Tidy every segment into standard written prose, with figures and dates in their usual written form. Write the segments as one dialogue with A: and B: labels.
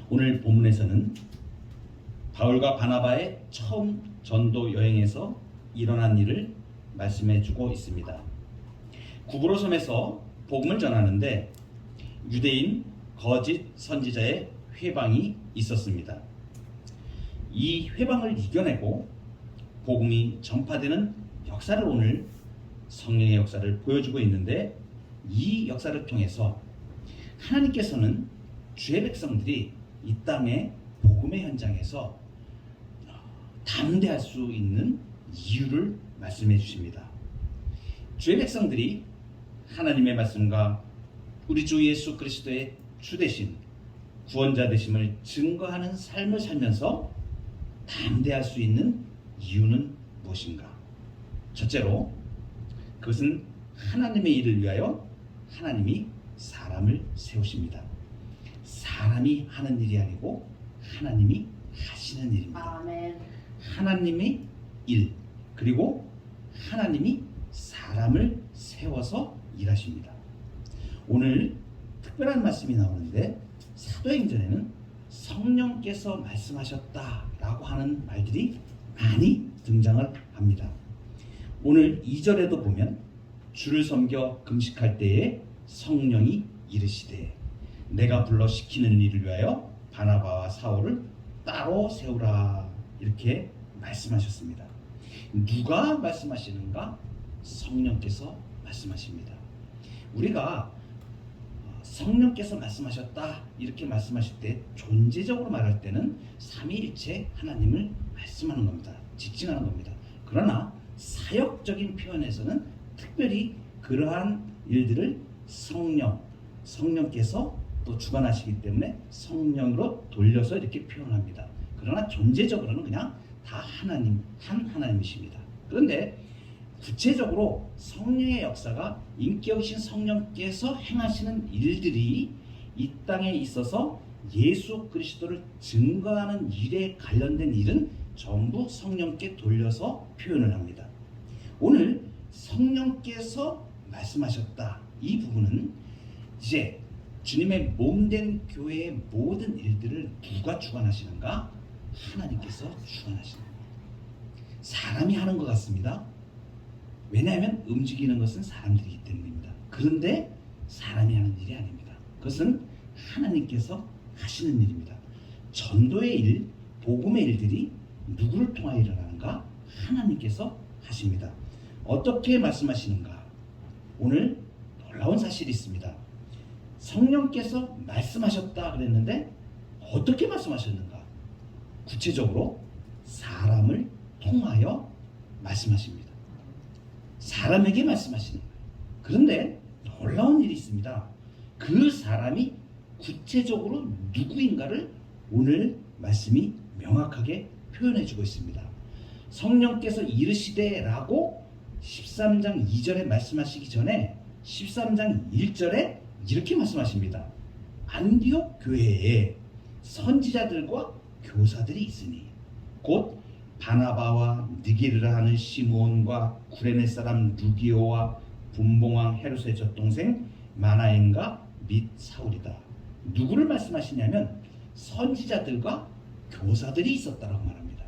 A: 오늘 본문에서는 바울과 바나바의 처음 전도 여행에서 일어난 일을 말씀해 주고 있습니다. 구브로 섬에서 복음을 전하는데 유대인 거짓 선지자의 회방이 있었습니다. 이 회방을 이겨내고 복음이 전파되는 역사를 오늘 성령의 역사를 보여주고 있는데, 이 역사를 통해서 하나님께서는 주의 백성들이 이 땅의 복음의 현장에서 담대할 수 있는 이유를 말씀해 주십니다. 주의 백성들이 하나님의 말씀과 우리 주 예수 그리스도의 주 되신 구원자 되심을 증거하는 삶을 살면서 담대할 수 있는 이유는 무엇인가? 첫째로, 그것은 하나님의 일을 위하여 하나님이 사람을 세우십니다. 사람이 하는 일이 아니고 하나님이 하시는 일입니다.
B: 아멘.
A: 하나님의 일, 그리고 하나님이 사람을 세워서 일하십니다. 오늘 특별한 말씀이 나오는데, 사도행전에는 성령께서 말씀하셨다라고 하는 말들이 많이 등장을 합니다. 오늘 2절에도 보면 주를 섬겨 금식할 때에 성령이 이르시되 내가 불러 시키는 일을 위하여 바나바와 사울을 따로 세우라, 이렇게 말씀하셨습니다. 누가 말씀하시는가? 성령께서 말씀하십니다. 우리가 성령께서 말씀하셨다 이렇게 말씀하실 때, 존재적으로 말할 때는 삼위일체 하나님을 말씀하는 겁니다. 지칭하는 겁니다. 그러나 사역적인 표현에서는 특별히 그러한 일들을 성령께서 또 주관하시기 때문에 성령으로 돌려서 이렇게 표현합니다. 그러나 존재적으로는 그냥 다 하나님, 한 하나님이십니다. 그런데 구체적으로 성령의 역사가 인격이신 성령께서 행하시는 일들이 이 땅에 있어서 예수 그리스도를 증거하는 일에 관련된 일은 전부 성령께 돌려서 표현을 합니다. 오늘 성령께서 말씀하셨다, 이 부분은 이제 주님의 몸된 교회의 모든 일들을 누가 주관하시는가? 하나님께서 주관하시는 거예요. 사람이 하는 것 같습니다. 왜냐하면 움직이는 것은 사람들이기 때문입니다. 그런데 사람이 하는 일이 아닙니다. 그것은 하나님께서 하시는 일입니다. 전도의 일, 복음의 일들이 누구를 통하여 일어나는가? 하나님께서 하십니다. 어떻게 말씀하시는가? 오늘 놀라운 사실이 있습니다. 성령께서 말씀하셨다 그랬는데 어떻게 말씀하셨는가? 구체적으로 사람을 통하여 말씀하십니다. 사람에게 말씀하시는 거예요. 그런데 놀라운 일이 있습니다. 그 사람이 구체적으로 누구인가를 오늘 말씀이 명확하게 표현해주고 있습니다. 성령께서 이르시되 라고 13장 2절에 말씀하시기 전에 13장 1절에 이렇게 말씀하십니다. 안디옥 교회에 선지자들과 교사들이 있으니 곧 바나바와 느기르라 하는 시므온과 구레네 사람 루기오와 분봉왕 헤롯의 젖동생 마나엔과 및 사울이다. 누구를 말씀하시냐면 선지자들과 교사들이 있었다라고 말합니다.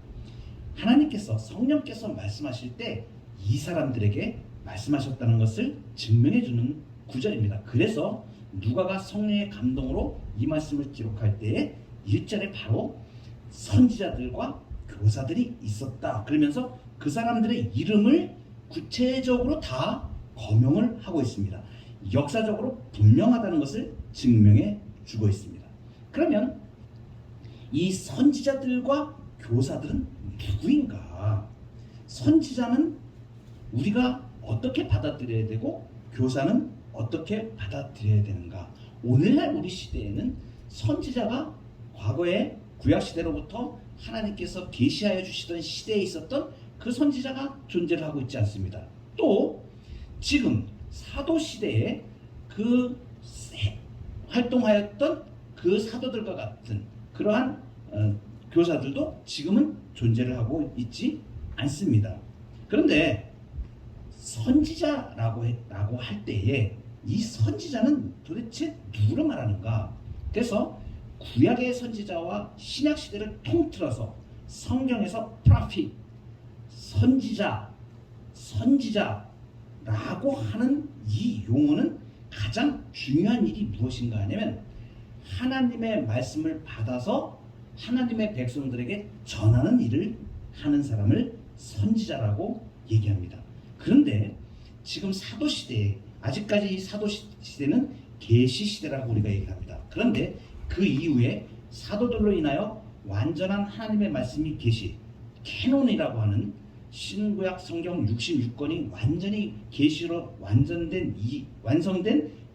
A: 하나님께서, 성령께서 말씀하실 때 이 사람들에게 말씀하셨다는 것을 증명해 주는 구절입니다. 그래서 누가가 성령의 감동으로 이 말씀을 기록할 때에 1절에 바로 선지자들과 교사들이 있었다 그러면서 그 사람들의 이름을 구체적으로 다 거명을 하고 있습니다. 역사적으로 분명하다는 것을 증명해 주고 있습니다. 그러면 이 선지자들과 교사들은 누구인가? 선지자는 우리가 어떻게 받아들여야 되고 교사는 어떻게 받아들여야 되는가? 오늘날 우리 시대에는 선지자가 과거에 구약시대로부터 하나님께서 계시하여 주시던 시대에 있었던 그 선지자가 존재를 하고 있지 않습니다. 또 지금 사도시대에 그 활동하였던 그 사도들과 같은 그러한 교사들도 지금은 존재를 하고 있지 않습니다. 그런데 선지자라고 할 때에 이 선지자는 도대체 누구를 말하는가? 그래서 구약의 선지자와 신약 시대를 통틀어서 성경에서 프로핏, 선지자라고 하는 이 용어는 가장 중요한 일이 무엇인가 하냐면 하나님의 말씀을 받아서 하나님의 백성들에게 전하는 일을 하는 사람을 선지자라고 얘기합니다. 그런데 지금 사도시대에 아직까지 이 사도시대는 계시시대라고 우리가 얘기합니다. 그런데 그 이후에 사도들로 인하여 완전한 하나님의 말씀이 캐논이라고 하는 신구약 성경 66권이 완전히 계시로 완성된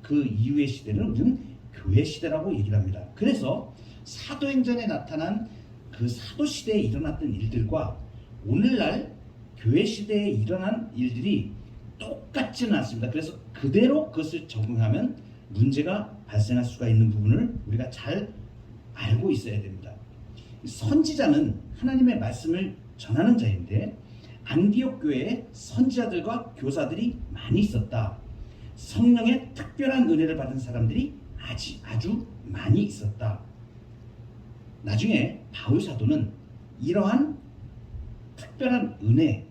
A: 그 이후의 시대는 우리는 교회 시대라고 얘기를 합니다. 그래서 사도행전에 나타난 그 사도시대에 일어났던 일들과 오늘날 교회 시대에 일어난 일들이 똑같지는 않습니다. 그래서 그대로 그것을 적용하면 문제가 발생할 수가 있는 부분을 우리가 잘 알고 있어야 됩니다. 선지자는 하나님의 말씀을 전하는 자인데 안디옥 교회에 선지자들과 교사들이 많이 있었다. 성령의 특별한 은혜를 받은 사람들이 아주 많이 있었다. 나중에 바울 사도는 이러한 특별한 은혜,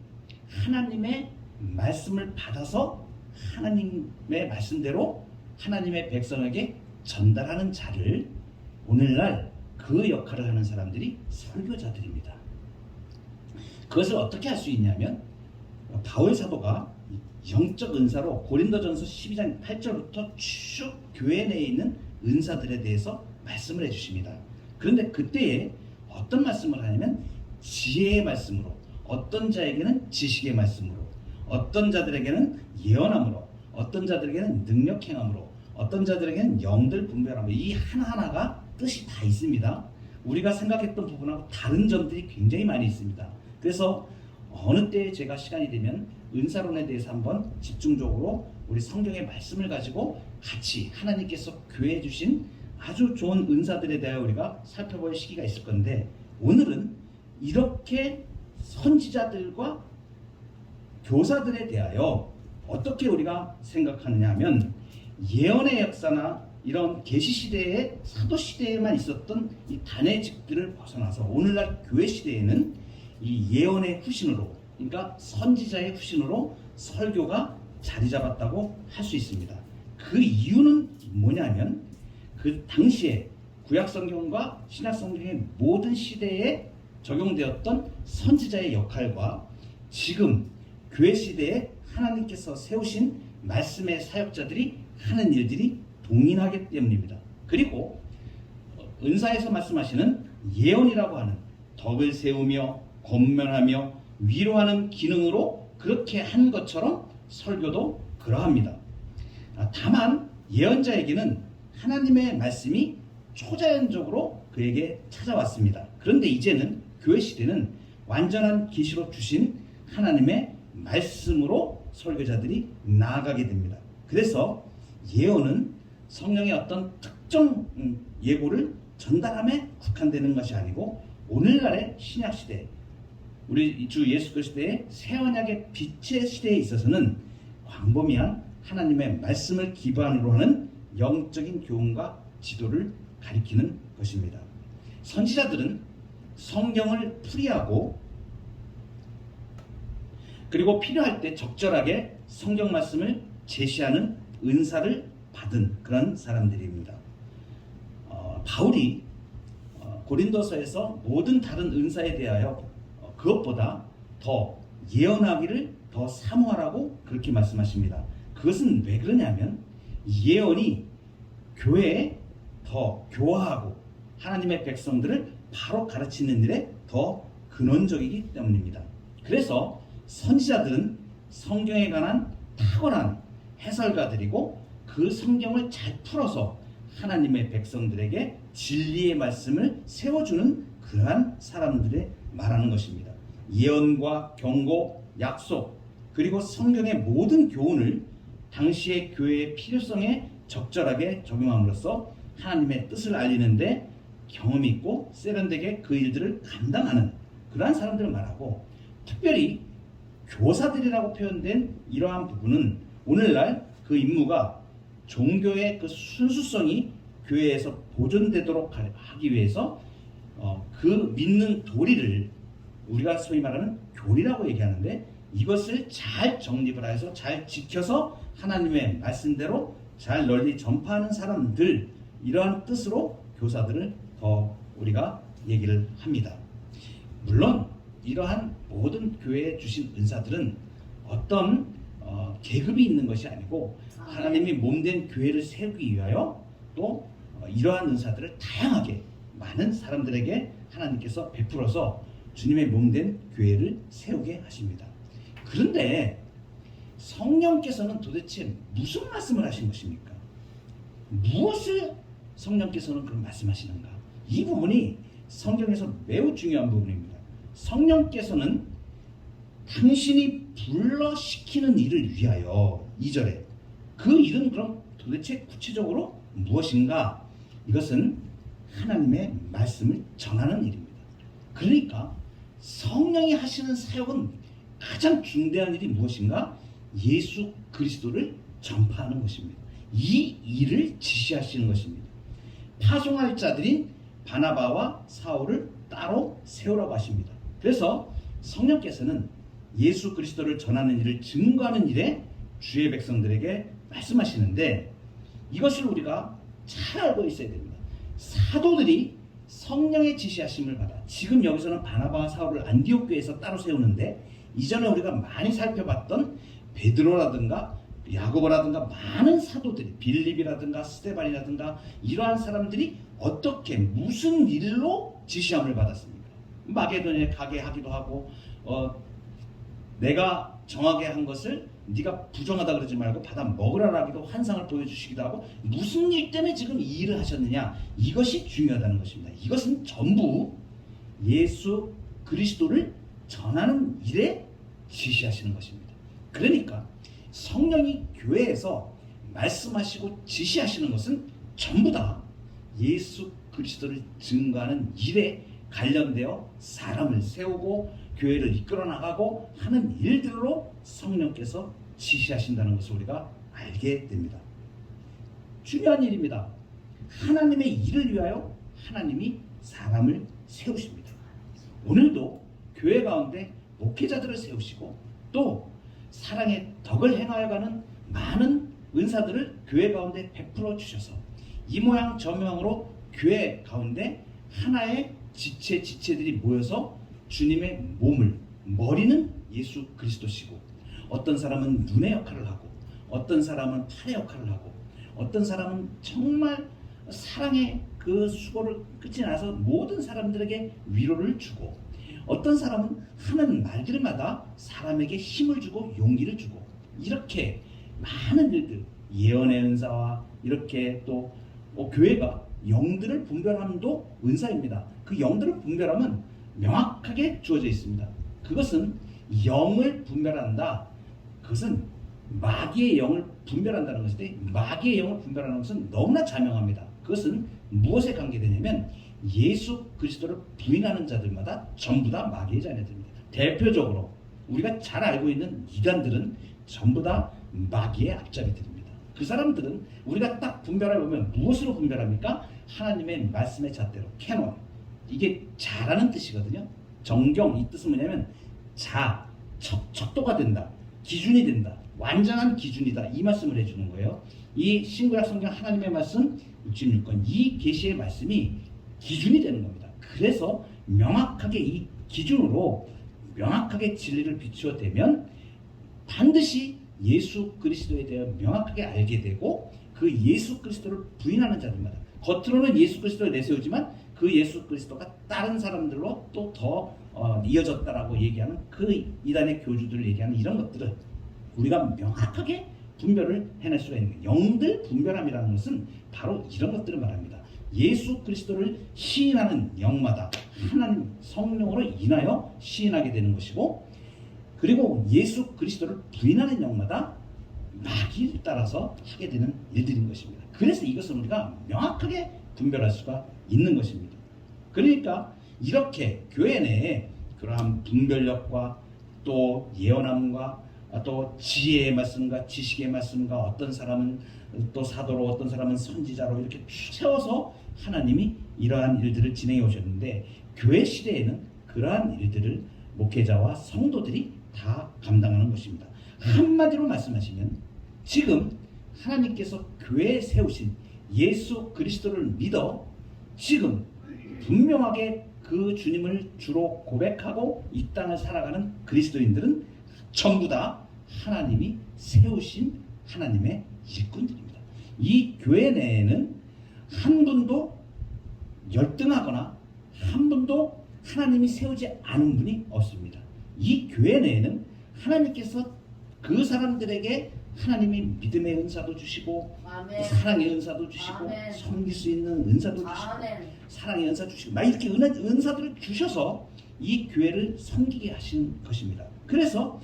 A: 하나님의 말씀을 받아서 하나님의 말씀대로 하나님의 백성에게 전달하는 자를 오늘날 그 역할을 하는 사람들이 설교자들입니다. 그것을 어떻게 할 수 있냐면 바울 사도가 영적 은사로 고린도전서 12장 8절부터 쭉 교회 내에 있는 은사들에 대해서 말씀을 해주십니다. 그런데 그때에 어떤 말씀을 하냐면 지혜의 말씀으로, 어떤 자에게는 지식의 말씀으로, 어떤 자들에게는 예언함으로, 어떤 자들에게는 능력 행함으로, 어떤 자들에게는 영들 분별함으로, 이 하나하나가 뜻이 다 있습니다. 우리가 생각했던 부분하고 다른 점들이 굉장히 많이 있습니다. 그래서 어느 때 제가 시간이 되면 은사론에 대해서 한번 집중적으로 우리 성경의 말씀을 가지고 같이 하나님께서 교회에 주신 아주 좋은 은사들에 대하여 우리가 살펴볼 시기가 있을 건데, 오늘은 이렇게 선지자들과 교사들에 대하여 어떻게 우리가 생각하느냐 하면 예언의 역사나 이런 계시시대에 사도시대에만 있었던 이 단회직들을 벗어나서 오늘날 교회 시대에는 이 예언의 후신으로, 그러니까 선지자의 후신으로 설교가 자리 잡았다고 할 수 있습니다. 그 이유는 뭐냐면 그 당시에 구약성경과 신약성경의 모든 시대에 적용되었던 선지자의 역할과 지금 교회 시대에 하나님께서 세우신 말씀의 사역자들이 하는 일들이 동일하기 때문입니다. 그리고 은사에서 말씀하시는 예언이라고 하는 덕을 세우며 권면하며 위로하는 기능으로 그렇게 한 것처럼 설교도 그러합니다. 다만 예언자에게는 하나님의 말씀이 초자연적으로 그에게 찾아왔습니다. 그런데 이제는 교회 시대는 완전한 계시로 주신 하나님의 말씀으로 설교자들이 나아가게 됩니다. 그래서 예언은 성령의 어떤 특정 예고를 전달함에 국한되는 것이 아니고 오늘날의 신약 시대, 우리 주 예수 그리스도의 새 언약의 빛의 시대에 있어서는 광범위한 하나님의 말씀을 기반으로 하는 영적인 교훈과 지도를 가리키는 것입니다. 선지자들은 성경을 풀이하고 그리고 필요할 때 적절하게 성경 말씀을 제시하는 은사를 받은 그런 사람들입니다. 바울이 고린도서에서 모든 다른 은사에 대하여 그것보다 더 예언하기를 더 사모하라고 그렇게 말씀하십니다. 그것은 왜 그러냐면 예언이 교회에 더 교화하고 하나님의 백성들을 바로 가르치는 일에 더 근원적이기 때문입니다. 그래서 선지자들은 성경에 관한 탁월한 해설가들이고 그 성경을 잘 풀어서 하나님의 백성들에게 진리의 말씀을 세워주는 그러한 사람들의 말하는 것입니다. 예언과 경고, 약속, 그리고 성경의 모든 교훈을 당시의 교회의 필요성에 적절하게 적용함으로써 하나님의 뜻을 알리는데 경험이 있고 세련되게 그 일들을 감당하는 그러한 사람들을 말하고, 특별히 교사들이라고 표현된 이러한 부분은 오늘날 그 임무가 종교의 그 순수성이 교회에서 보존되도록 하기 위해서 그 믿는 도리를 우리가 소위 말하는 교리라고 얘기하는데, 이것을 잘 정립을 해서 잘 지켜서 하나님의 말씀대로 잘 널리 전파하는 사람들, 이러한 뜻으로 교사들을 더 우리가 얘기를 합니다. 물론 이러한 모든 교회에 주신 은사들은 어떤 계급이 있는 것이 아니고 하나님이 몸된 교회를 세우기 위하여 또 이러한 은사들을 다양하게 많은 사람들에게 하나님께서 베풀어서 주님의 몸된 교회를 세우게 하십니다. 그런데 성령께서는 도대체 무슨 말씀을 하신 것입니까? 무엇을 성령께서는 그런 말씀하시는가? 이 부분이 성경에서 매우 중요한 부분입니다. 성령께서는 당신이 불러시키는 일을 위하여, 2절에 그 일은 그럼 도대체 구체적으로 무엇인가? 이것은 하나님의 말씀을 전하는 일입니다. 그러니까 성령이 하시는 사역은 가장 중대한 일이 무엇인가? 예수 그리스도를 전파하는 것입니다. 이 일을 지시하시는 것입니다. 파송할 자들인 바나바와 사울을 따로 세우라고 하십니다. 그래서 성령께서는 예수 그리스도를 전하는 일을 증거하는 일에 주의 백성들에게 말씀하시는데, 이것을 우리가 잘 알고 있어야 됩니다. 사도들이 성령의 지시하심을 받아, 지금 여기서는 바나바와 사울을 안디옥 교회에서 따로 세우는데, 이전에 우리가 많이 살펴봤던 베드로라든가 야고보라든가 많은 사도들이, 빌립이라든가 스데반이라든가 이러한 사람들이 어떻게 무슨 일로 지시함을 받았습니까? 마게도냐에 가게 하기도 하고, 내가 정하게 한 것을 네가 부정하다 그러지 말고 받아 먹으라라기도 환상을 보여주시기도 하고, 무슨 일 때문에 지금 이 일을 하셨느냐, 이것이 중요하다는 것입니다. 이것은 전부 예수 그리스도를 전하는 일에 지시하시는 것입니다. 그러니까 성령이 교회에서 말씀하시고 지시하시는 것은 전부 다 예수 그리스도를 증거하는 일에 관련되어 사람을 세우고 교회를 이끌어 나가고 하는 일들로 성령께서 지시하신다는 것을 우리가 알게 됩니다. 중요한 일입니다. 하나님의 일을 위하여 하나님이 사람을 세우십니다. 오늘도 교회 가운데 목회자들을 세우시고 또 사랑의 덕을 행하여가는 많은 은사들을 교회 가운데 베풀어 주셔서 이 모양 저 모양으로 교회 가운데 하나의 지체들이 모여서 주님의 몸을, 머리는 예수 그리스도시고, 어떤 사람은 눈의 역할을 하고, 어떤 사람은 팔의 역할을 하고, 어떤 사람은 정말 사랑의 그 수고를 끝이 나서 모든 사람들에게 위로를 주고, 어떤 사람은 하는 말들마다 사람에게 힘을 주고 용기를 주고, 이렇게 많은 일들, 예언의 은사와 이렇게 또 교회가 영들을 분별함도 은사입니다. 그 영들을 분별함은 명확하게 주어져 있습니다. 그것은 영을 분별한다. 그것은 마귀의 영을 분별한다는 것인데, 마귀의 영을 분별하는 것은 너무나 자명합니다. 그것은 무엇에 관계되냐면 예수 그리스도를 부인하는 자들마다 전부 다 마귀의 자녀들입니다. 대표적으로 우리가 잘 알고 있는 이단들은 전부 다 마귀의 앞잡이들입니다. 그 사람들은 우리가 딱 분별해보면 무엇으로 분별합니까? 하나님의 말씀의 잣대로, 캐논, 이게 자라는 뜻이거든요. 정경, 이 뜻은 뭐냐면 척도가 된다, 기준이 된다, 완전한 기준이다, 이 말씀을 해주는 거예요. 이 신구약 성경 하나님의 말씀 66권, 이 계시의 말씀이 기준이 되는 겁니다. 그래서 명확하게 이 기준으로 명확하게 진리를 비추어 대면 반드시 예수 그리스도에 대해 명확하게 알게 되고, 그 예수 그리스도를 부인하는 자들마다, 겉으로는 예수 그리스도를 내세우지만 그 예수 그리스도가 다른 사람들로 또 더 이어졌다라고 얘기하는 그 이단의 교주들을 얘기하는 이런 것들은 우리가 명확하게 분별을 해낼 수가 있는 거예요. 영들 분별함이라는 것은 바로 이런 것들을 말합니다. 예수 그리스도를 시인하는 영마다 하나님 성령으로 인하여 시인하게 되는 것이고, 그리고 예수 그리스도를 부인하는 영마다 마귀를 따라서 하게 되는 일들인 것입니다. 그래서 이것은 우리가 명확하게 분별할 수가 있는 것입니다. 그러니까 이렇게 교회 내에 그러한 분별력과 또 예언함과 또 지혜의 말씀과 지식의 말씀과 어떤 사람은 또 사도로 어떤 사람은 선지자로 이렇게 세워서 하나님이 이러한 일들을 진행해 오셨는데 교회 시대에는 그러한 일들을 목회자와 성도들이 다 감당하는 것입니다. 한마디로 말씀하시면 지금 하나님께서 교회에 세우신 예수 그리스도를 믿어 지금 분명하게 그 주님을 주로 고백하고 이 땅을 살아가는 그리스도인들은 전부 다 하나님이 세우신 하나님의 일꾼들입니다. 이 교회 내에는 한 분도 열등하거나 한 분도 하나님이 세우지 않은 분이 없습니다. 이 교회 내에는 하나님께서 그 사람들에게 하나님이 믿음의 은사도 주시고 아멘. 사랑의 은사도 주시고 아멘. 섬길 수 있는 은사도 주시고 아멘. 사랑의 은사 주시고 막 이렇게 은사들을 주셔서 이 교회를 섬기게 하신 것입니다. 그래서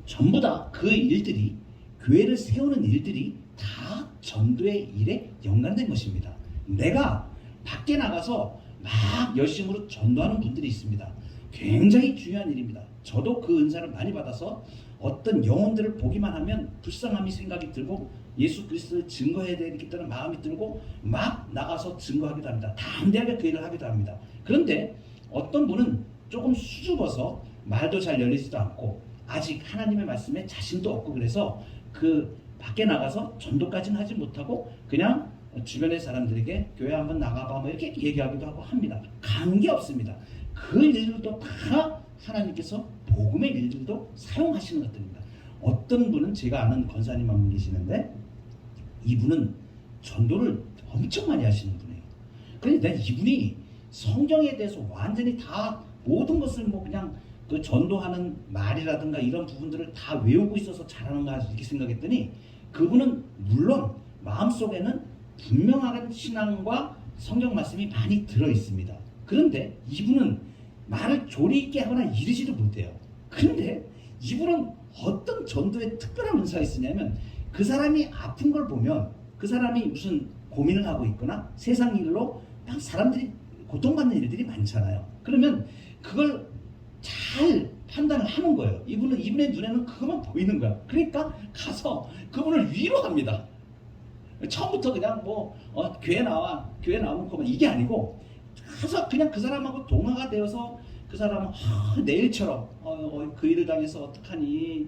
A: 전부 다 그 일들이 교회를 세우는 일들이 다 전도의 일에 연관된 것입니다. 내가 밖에 나가서 막 열심으로 전도하는 분들이 있습니다. 굉장히 중요한 일입니다. 저도 그 은사를 많이 받아서 어떤 영혼들을 보기만 하면 불쌍함이 생각이 들고 예수 그리스도를 증거해야 되겠다는 마음이 들고 막 나가서 증거하기도 합니다. 담대하게 그 일을 하기도 합니다. 그런데 어떤 분은 조금 수줍어서 말도 잘 열리지도 않고 아직 하나님의 말씀에 자신도 없고 그래서 그 밖에 나가서 전도까지는 하지 못하고 그냥 주변의 사람들에게 교회 한번 나가봐 뭐 이렇게 얘기하기도 하고 합니다. 관계없습니다. 그 일들도 다 하나님께서 복음의 일들도 사용하시는 것들입니다. 어떤 분은 제가 아는 권사님 한 분 계시는데 이분은 전도를 엄청 많이 하시는 분이에요. 그런데 이분이 성경에 대해서 완전히 다 모든 것을 뭐 그냥 그 전도하는 말이라든가 이런 부분들을 다 외우고 있어서 잘하는가 이렇게 생각했더니 그분은 물론 마음속에는 분명한 신앙과 성경 말씀이 많이 들어 있습니다. 그런데 이분은 말을 조리 있게 하거나 이르지도 못해요. 그런데 이분은 어떤 전도에 특별한 은사가 있으냐면 그 사람이 아픈 걸 보면 그 사람이 무슨 고민을 하고 있거나 세상 일로 사람들이 고통받는 일들이 많잖아요. 그러면 그걸 잘 판단을 하는 거예요. 이분의 눈에는 그것만 보이는 거야. 그러니까 가서 그분을 위로합니다. 처음부터 그냥 교회 나오면 그만 이게 아니고 가서 그냥 그 사람하고 동화가 되어서 그 사람은 내일처럼 그 일을 당해서 어떡하니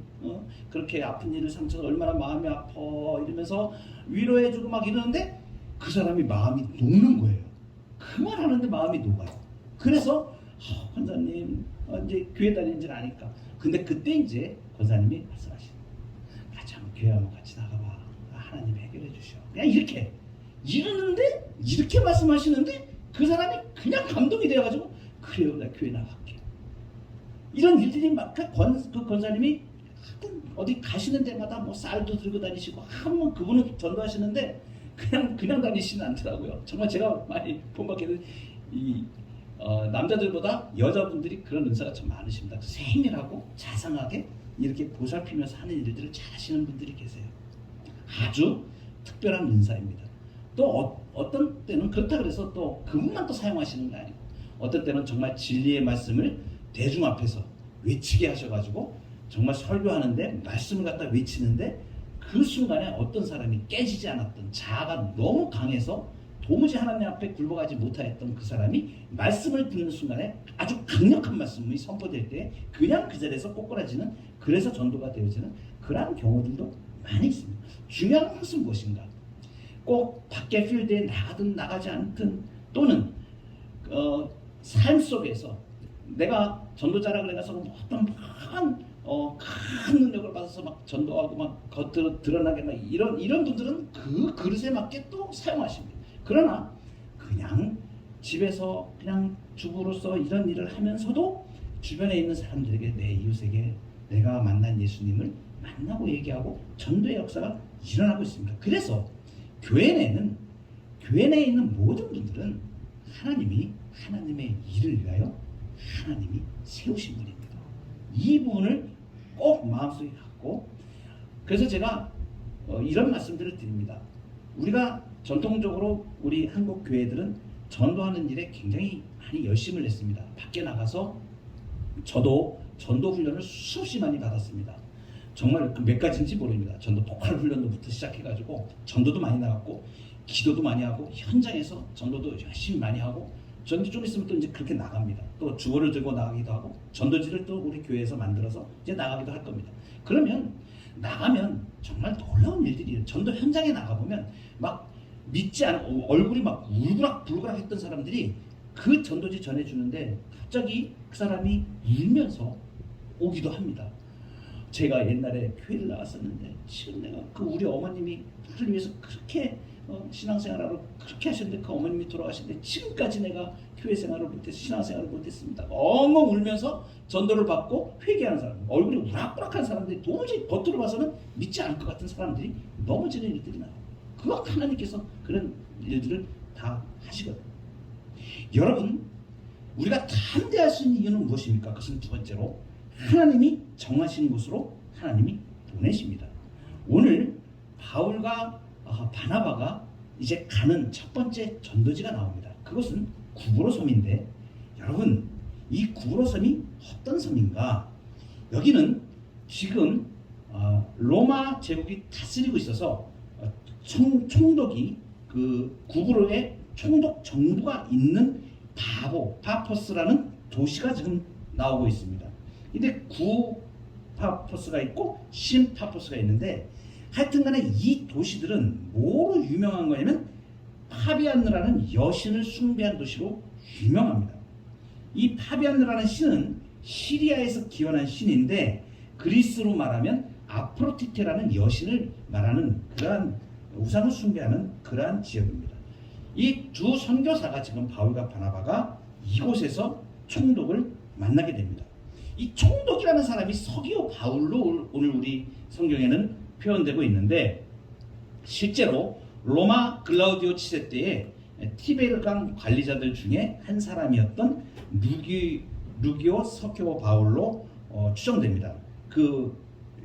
A: 그렇게 아픈 일을 상처가 얼마나 마음이 아파 이러면서 위로해주고 막 이러는데 그 사람이 마음이 녹는 거예요. 그 말 하는데 마음이 녹아요. 그래서 권사님 이제 교회 다니는 줄 아니까 근데 그때 이제 권사님이 말씀하시는 같이 한번 교회 한번 같이 나가봐. 하나님 해결해 주셔. 그냥 이렇게 이러는데 이렇게 말씀하시는데 그 사람이 그냥 감동이 돼가지고 그래요 나 교회 나갈게. 이런 일들이 막 그 권사님이 어디 가시는 데마다 뭐 쌀도 들고 다니시고 한번 그분은 전도하시는데 그냥 다니시는 않더라고요. 정말 제가 많이 본받기는 남자들보다 여자분들이 그런 은사가 좀 많으십니다. 세밀하고 자상하게 이렇게 보살피면서 하는 일들을 잘 하시는 분들이 계세요. 아주 특별한 은사입니다. 또 어떤 때는 그렇다 그래서 또 그분만 또 사용하시는 게 아니고 어떤 때는 정말 진리의 말씀을 대중 앞에서 외치게 하셔가지고 정말 설교하는데 말씀을 갖다 외치는데 그 순간에 어떤 사람이 깨지지 않았던 자아가 너무 강해서 도무지 하나님 앞에 굴복하지 못하였던 그 사람이 말씀을 듣는 순간에 아주 강력한 말씀이 선포될 때 그냥 그 자리에서 꼬꾸라지는 그래서 전도가 되어지는 그러한 경우들도 많이 있습니다. 중요한 것은 무엇인가? 꼭 밖에 필드에 나가든 나가지 않든 또는 삶 속에서 내가 전도자라 그래서 어떤 큰 능력을 받아서 막 전도하고 막 겉으로 드러나게 막 이런 분들은 그 그릇에 맞게 또 사용하십니다. 그러나 그냥 집에서 그냥 주부로서 이런 일을 하면서도 주변에 있는 사람들에게 내 이웃에게 내가 만난 예수님을 만나고 얘기하고 전도의 역사가 일어나고 있습니다. 그래서 교회 내에 있는 모든 분들은 하나님의 일을 위하여 하나님이 세우신 분입니다. 이 부분을 꼭 마음속에 갖고 그래서 제가 이런 말씀들을 드립니다. 우리가 전통적으로 우리 한국 교회들은 전도하는 일에 굉장히 많이 열심을 냈습니다. 밖에 나가서 저도 전도 훈련을 수없이 많이 받았습니다. 정말 그 몇 가지인지 모릅니다. 전도 폭발 훈련도부터 시작해가지고 전도도 많이 나갔고 기도도 많이 하고 현장에서 전도도 열심히 많이 하고 전도 좀 있으면 또 이제 그렇게 나갑니다. 또 주어를 들고 나가기도 하고 전도지를 또 우리 교회에서 만들어서 이제 나가기도 할 겁니다. 그러면 나가면 정말 놀라운 일들이에요. 전도 현장에 나가보면 막 믿지 않은 얼굴이 막 울그락불그락 했던 사람들이 그 전도지 전해주는데 갑자기 그 사람이 울면서 오기도 합니다. 제가 옛날에 교회를 나갔었는데 지금 내가 그 우리 어머님이 나를 위해서 그렇게 신앙생활하러 그렇게 하셨는데 그 어머님이 돌아가셨는데 지금까지 내가 교회 생활을 못해서 신앙생활을 못했습니다. 엉엉 울면서 전도를 받고 회개하는 사람, 얼굴이 우락부락한 사람들이 도무지 겉으로 봐서는 믿지 않을 것 같은 사람들이 넘어지는 일들이 나와요. 그거 하나님께서 그런 일들을 다 하시거든요. 여러분, 우리가 담대할 수 있는 이유는 무엇입니까? 그것은 두 번째로 하나님이 정하신 곳으로 하나님이 보내십니다. 오늘 바울과 바나바가 이제 가는 첫 번째 전도지가 나옵니다. 그것은 구브로 섬인데 여러분, 이 구브로 섬이 어떤 섬인가? 여기는 지금 로마 제국이 다스리고 있어서 총독이 그 구브로에 총독 정부가 있는 파포스라는 도시가 지금 나오고 있습니다. 근데 구파포스가 있고 신파포스가 있는데 하여튼간에 이 도시들은 뭐로 유명한 거냐면 파비안느라는 여신을 숭배한 도시로 유명합니다. 이 파비안느라는 신은 시리아에서 기원한 신인데 그리스로 말하면 아프로디테라는 여신을 말하는 그러한 우상을 숭배하는 그러한 지역입니다. 이 두 선교사가 지금 바울과 바나바가 이곳에서 총독을 만나게 됩니다. 이 총독이라는 사람이 서기오 바울로 오늘 우리 성경에는 표현되고 있는데 실제로 로마 글라우디오 치세 때에 티베르강 관리자들 중에 한 사람이었던 루기오 서기오 바울로 추정됩니다. 그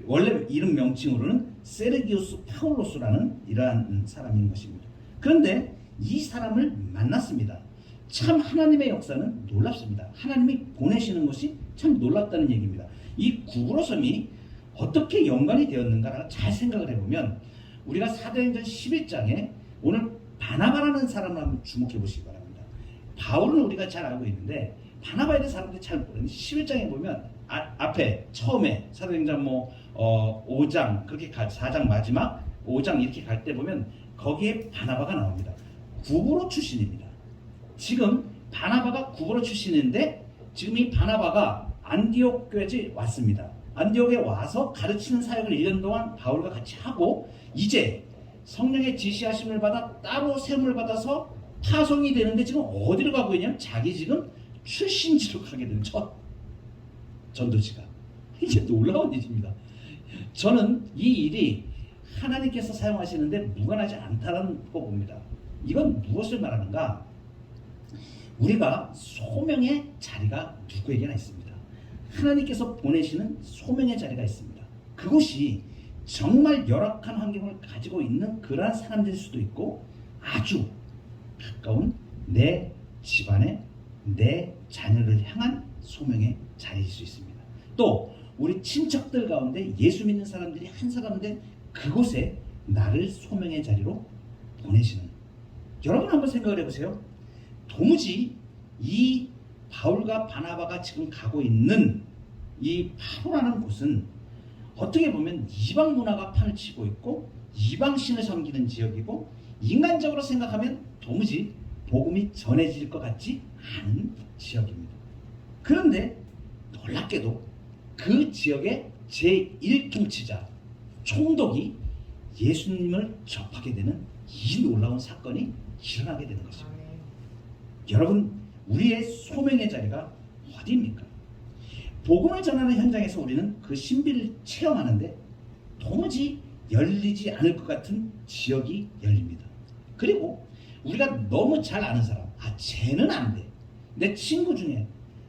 A: 원래 이름 명칭으로는 세르기우스 파울로스라는 이러한 사람인 것입니다. 그런데 이 사람을 만났습니다. 참 하나님의 역사는 놀랍습니다. 하나님이 보내시는 것이 참 놀랍다는 얘기입니다. 이 구브로 섬이 어떻게 연관이 되었는가를 잘 생각을 해보면 우리가 사도행전 11장에 오늘 바나바라는 사람을 한번 주목해 보시기 바랍니다. 바울은 우리가 잘 알고 있는데 바나바에 대한 사람들이 잘 모르는데 11장에 보면 앞에 처음에 사도행전 5장 그렇게 4장 마지막 5장 이렇게 갈 때 보면 거기에 바나바가 나옵니다. 구브로 출신입니다. 지금 바나바가 구브로 출신인데 지금 이 바나바가 안디옥 교회에 왔습니다. 안디옥에 와서 가르치는 사역을 1년 동안 바울과 같이 하고 이제 성령의 지시하심을 받아 따로 세움을 받아서 파송이 되는데 지금 어디로 가고 있냐면 자기 지금 출신지로 가게 된 첫 전도지가 이게 놀라운 일입니다. 저는 이 일이 하나님께서 사용하시는데 무관하지 않다는 거 봅니다. 이건 무엇을 말하는가? 우리가 소명의 자리가 누구에게나 있습니다. 하나님께서 보내시는 소명의 자리가 있습니다. 그것이 정말 열악한 환경을 가지고 있는 그러한 사람들일 수도 있고 아주 가까운 내 집안에 내 자녀를 향한 소명의 자리일 수 있습니다. 또 우리 친척들 가운데 예수 믿는 사람들이 한 사람인데 그곳에 나를 소명의 자리로 보내시는 여러분 한번 생각을 해보세요. 도무지 이 바울과 바나바가 지금 가고 있는 이 파로라는 곳은 어떻게 보면 이방 문화가 판을 치고 있고 이방 신을 섬기는 지역이고 인간적으로 생각하면 도무지 복음이 전해질 것 같지 않은 지역입니다. 그런데 놀랍게도 그 지역의 제1통치자 총독이 예수님을 접하게 되는 이 놀라운 사건이 일어나게 되는 것입니다. 여러분, 우리의 소명의 자리가 어디입니까? 복음을 전하는 현장에서 우리는 그 신비를 체험하는데 도무지 열리지 않을 것 같은 지역이 열립니다. 그리고 우리가 너무 잘 아는 사람, 쟤는 안 돼. 내 친구 중에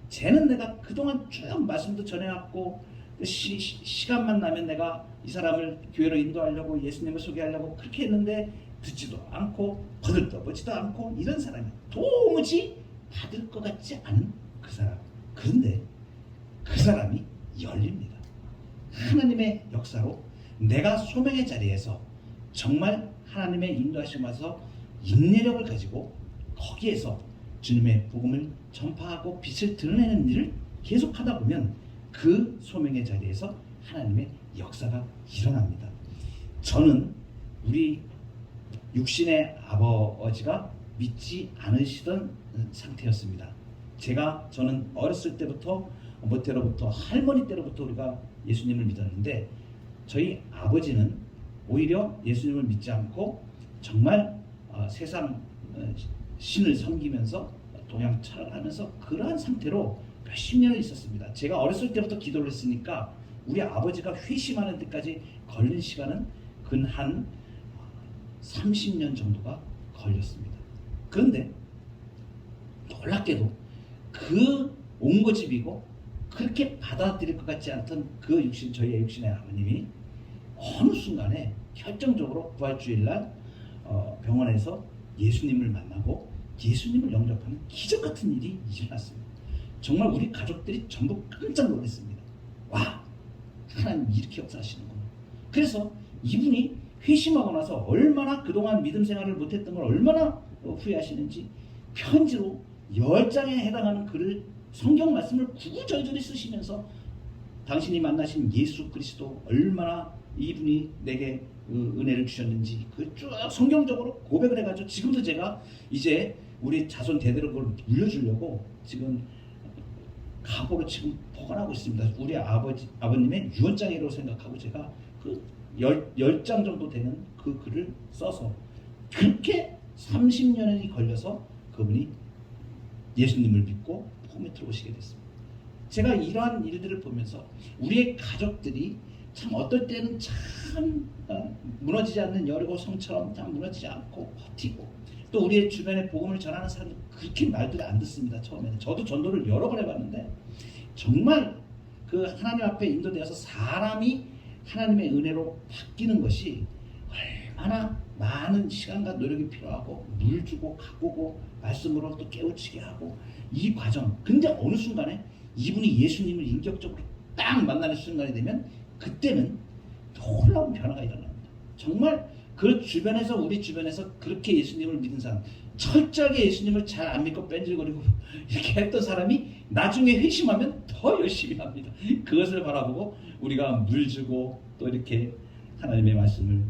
A: 쟤는 내가 그동안 쭉 말씀도 전해왔고 시간만 나면 내가 이 사람을 교회로 인도하려고 예수님을 소개하려고 그렇게 했는데 듣지도 않고 거들떠보지도 않고 이런 사람이 도무지 받을 것 같지 않은 그 사람. 그런데 그 사람이 열립니다. 하나님의 역사로 내가 소명의 자리에서 정말 하나님의 인도하심에서 인내력을 가지고 거기에서 주님의 복음을 전파하고 빛을 드러내는 일을 계속하다 보면 그 소명의 자리에서 하나님의 역사가 일어납니다. 저는 우리 육신의 아버지가 믿지 않으시던 상태였습니다. 저는 어렸을 때부터 모태로부터 할머니 때로부터 우리가 예수님을 믿었는데 저희 아버지는 오히려 예수님을 믿지 않고 정말 세상 신을 섬기면서 동양 철학하면서 그러한 상태로 몇십 년을 있었습니다. 제가 어렸을 때부터 기도를 했으니까 우리 아버지가 회심하는 데까지 걸린 시간은 근 한 30년 정도가 걸렸습니다. 그런데 놀랍게도 그 옹고집이고 그렇게 받아들일 것 같지 않던 저희의 육신의 아버님이 어느 순간에 결정적으로 부활주일날 병원에서 예수님을 만나고 예수님을 영접하는 기적 같은 일이 일어났습니다. 정말 우리 가족들이 전부 깜짝 놀랐습니다. 와, 하나님 이렇게 역사하시는구나. 그래서 이분이 회심하고 나서 얼마나 그동안 믿음 생활을 못했던 걸 얼마나 후회하시는지 편지로 10장에 해당하는 글을 성경 말씀을 구구절절히 쓰시면서 당신이 만나신 예수 그리스도 얼마나 이분이 내게 은혜를 주셨는지 그 쭉 성경적으로 고백을 해가지고 지금도 제가 이제 우리 자손 대대로 그걸 물려주려고 지금 가보로 지금 보관하고 있습니다. 우리 아버님의 유언장이라고 생각하고 제가 그 10장 정도 되는 그 글을 써서 그렇게 30년이 걸려서 그분이 예수님을 믿고 복음에 들어오시게 됐습니다. 제가 이러한 일들을 보면서 우리의 가족들이 참 어떨 때는 참 무너지지 않는 여리고 성처럼 참 무너지지 않고 버티고 또 우리의 주변에 복음을 전하는 사람들 그렇게 말들이 안 듣습니다. 처음에는 저도 전도를 여러 번 해봤는데 정말 그 하나님 앞에 인도되어서 사람이 하나님의 은혜로 바뀌는 것이 얼마나 많은 시간과 노력이 필요하고 물 주고 가꾸고 말씀으로 또 깨우치게 하고 이 과정. 근데 어느 순간에 이분이 예수님을 인격적으로 딱 만나는 순간이 되면 그때는 놀라운 변화가 일어납니다. 정말 우리 주변에서 그렇게 예수님을 믿은 사람, 철저하게 예수님을 잘 안 믿고 뺀질거리고 이렇게 했던 사람이 나중에 회심하면 더 열심히 합니다. 그것을 바라보고 우리가 물 주고 또 이렇게 하나님의 말씀을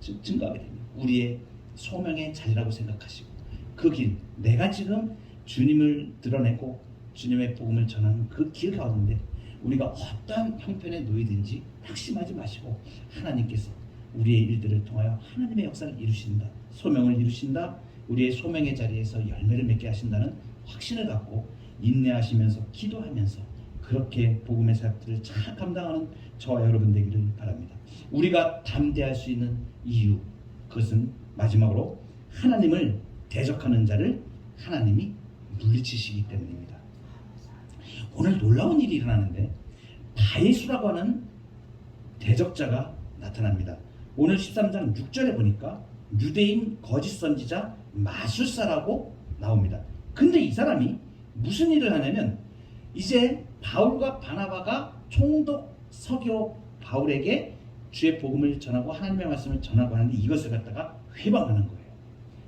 A: 증거하게 됩니다. 우리의 소명의 자리라고 생각하시고 그 길, 내가 지금 주님을 드러내고 주님의 복음을 전하는 그 길 가운데 우리가 어떠한 형편에 놓이든지 낙심하지 마시고 하나님께서 우리의 일들을 통하여 하나님의 역사를 이루신다. 소명을 이루신다. 우리의 소명의 자리에서 열매를 맺게 하신다는 확신을 갖고 인내하시면서 기도하면서 그렇게 복음의 사역들을 잘 감당하는 저와 여러분 되기를 바랍니다. 우리가 담대할 수 있는 이유, 그것은 마지막으로 하나님을 대적하는 자를 하나님이 물리치시기 때문입니다. 오늘 놀라운 일이 일어나는데 바예수라고 하는 대적자가 나타납니다. 오늘 13장 6절에 보니까 유대인 거짓 선지자 마술사라고 나옵니다. 근데 이 사람이 무슨 일을 하냐면 이제 바울과 바나바가 총독 서기로 바울에게 주의 복음을 전하고 하나님의 말씀을 전하고 하는데 이것을 갖다가 회방하는 거예요.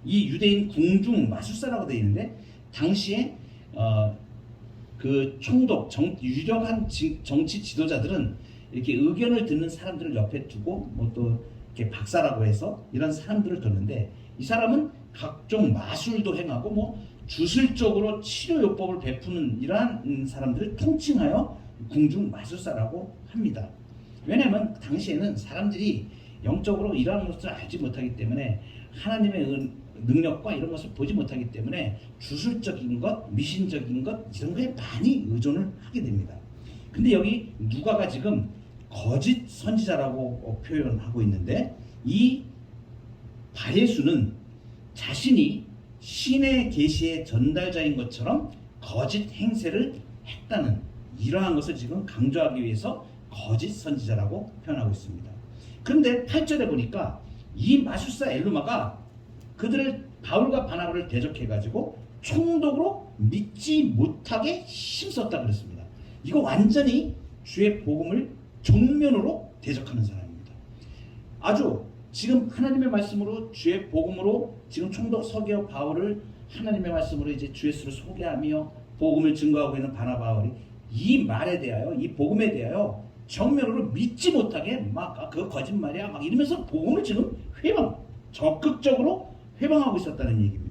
A: 이 유대인 궁중 마술사라고 되어 있는데 당시에 그 총독 유력한 정치 지도자들은 이렇게 의견을 듣는 사람들을 옆에 두고 뭐 또 이렇게 박사라고 해서 이런 사람들을 뒀는데 이 사람은 각종 마술도 행하고 뭐 주술적으로 치료요법을 베푸는 이러한 사람들을 통칭하여 궁중 마술사라고 합니다. 왜냐하면 당시에는 사람들이 영적으로 이러한 것을 알지 못하기 때문에 하나님의 능력과 이런 것을 보지 못하기 때문에 주술적인 것, 미신적인 것 이런 거에 많이 의존을 하게 됩니다. 근데 여기 누가가 지금 거짓 선지자라고 표현하고 있는데 이 바예수는 자신이 신의 계시의 전달자인 것처럼 거짓 행세를 했다는 이러한 것을 지금 강조하기 위해서 거짓 선지자라고 표현하고 있습니다. 그런데 8절에 보니까 이 마술사 엘루마가 그들을 바울과 바나바를 대적해가지고 총독으로 믿지 못하게 힘썼다 그랬습니다. 이거 완전히 주의 복음을 정면으로 대적하는 사람입니다. 아주 지금 하나님의 말씀으로 주의 복음으로 지금 총독 서기와 바울을 하나님의 말씀으로 이제 주 예수를 소개하며 복음을 증거하고 있는 바나바 바울이 이 말에 대하여 이 복음에 대하여 정면으로 믿지 못하게 막 그거 거짓말이야 막 이러면서 복음을 지금 적극적으로 회방하고 있었다는 얘기입니다.